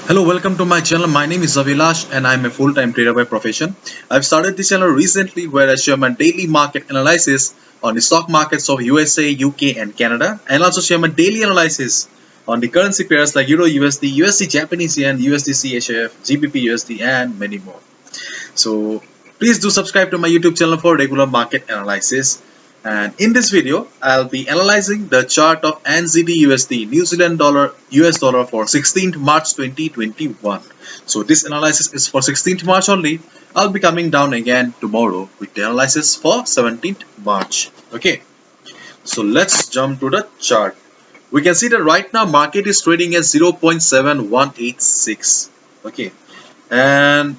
Hello, welcome to my channel. My name is Avilash and I'm a full-time trader by profession. I've started this channel recently where I share my daily market analysis on the stock markets of USA, UK and Canada, and also share my daily analysis on the currency pairs like Euro USD, USD Japanese Yen, USD CHF, GBP USD and many more. So please do subscribe to my YouTube channel for regular market analysis. And in this video, I'll be analyzing the chart of NZDUSD New Zealand dollar US dollar for 16th March 2021. So this analysis is for 16th March only. I'll be coming down again tomorrow with the analysis for 17th March. Okay, so let's jump to the chart. We can see that right now market is trading at 0.7186. Okay, and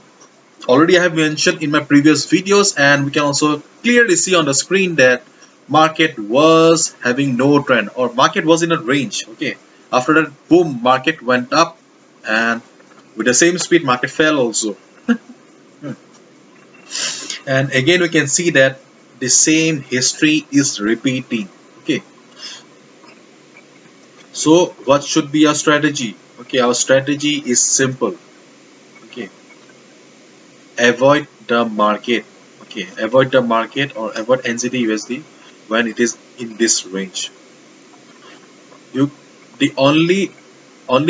already I have mentioned in my previous videos, and we can also clearly see on the screen that market was having no trend, or market was in a range. Okay, after that, boom, market went up, and with the same speed market fell also. And again we can see that the same history is repeating. Okay, so what should be our strategy? Okay, our strategy is simple. Okay, avoid the market. Okay, avoid the market or avoid NZD USD when it is in this range. You the only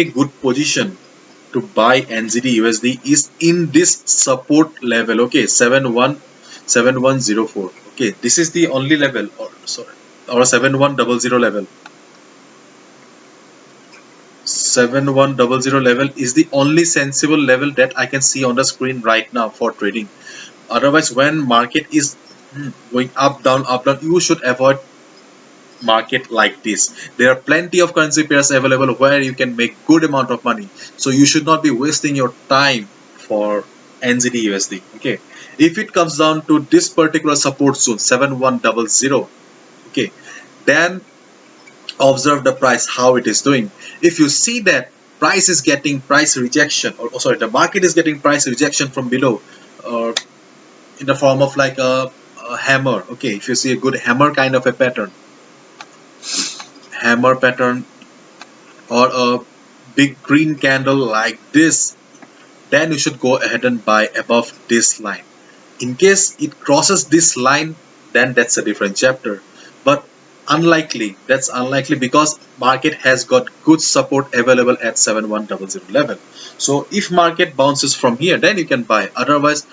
good position to buy NZD USD is in this support level. Okay, 717104. Okay, this is the only level, or sorry, or 7100 level. 7100 level is the only sensible level that I can see on the screen right now for trading. Otherwise, when market is going up down, you should avoid market like this. There are plenty of currency pairs available where you can make good amount of money, so you should not be wasting your time for NZD USD. Okay, if it comes down to this particular support zone 7100, okay, then observe the price how it is doing. If you see that price is getting price rejection, or sorry, the market is getting price rejection from below, or in the form of like a hammer. Okay, if you see a good hammer kind of a pattern, or a big green candle like this, then you should go ahead and buy above this line. In case it crosses this line, then that's a different chapter, but that's unlikely because market has got good support available at 7100 level. So if market bounces from here, then you can buy. Otherwise,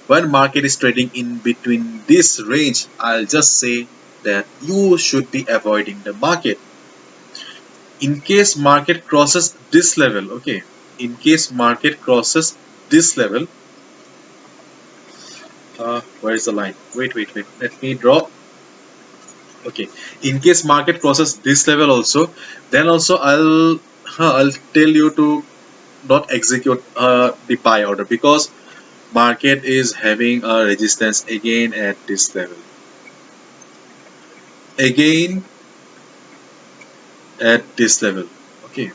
when market is trading in between this range, I'll just say that you should be avoiding the market. In case market crosses this level, okay, in case market crosses this level, where is the line? Wait, let me draw. Okay, in case market crosses this level also, then also I'll tell you to not execute the buy order, because market is having a resistance again at this level, again at this level. Okay,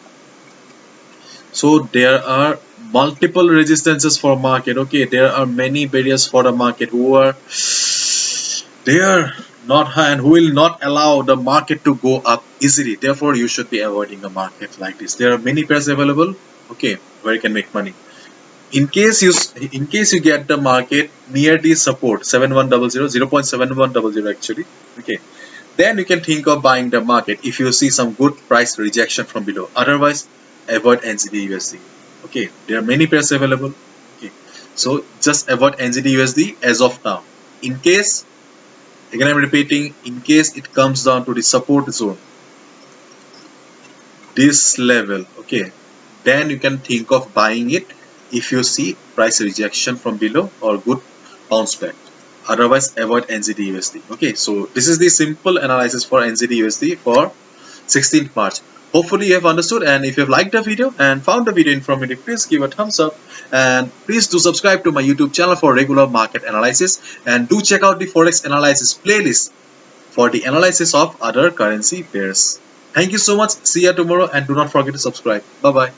so there are multiple resistances for market. Okay, there are many barriers for the market who are there not high and who will not allow the market to go up easily. Therefore, you should be avoiding a market like this. There are many pairs available, okay, where you can make money. In case you get the market near the support 7100, 0.7100 actually, okay, then you can think of buying the market if you see some good price rejection from below. Otherwise, avoid NZD USD. Okay, there are many pairs available. Okay, so just avoid NZD USD as of now. In case, again I'm repeating, in case it comes down to the support zone, this level, okay, then you can think of buying it if you see price rejection from below or good bounce back. Otherwise, avoid NZD USD. Okay, so this is the simple analysis for NZD USD for 16th March. Hopefully you have understood, and if you have liked the video and found the video informative, please give a thumbs up, and please do subscribe to my YouTube channel for regular market analysis, and do check out the Forex analysis playlist for the analysis of other currency pairs. Thank you so much. See you tomorrow, and do not forget to subscribe. Bye bye.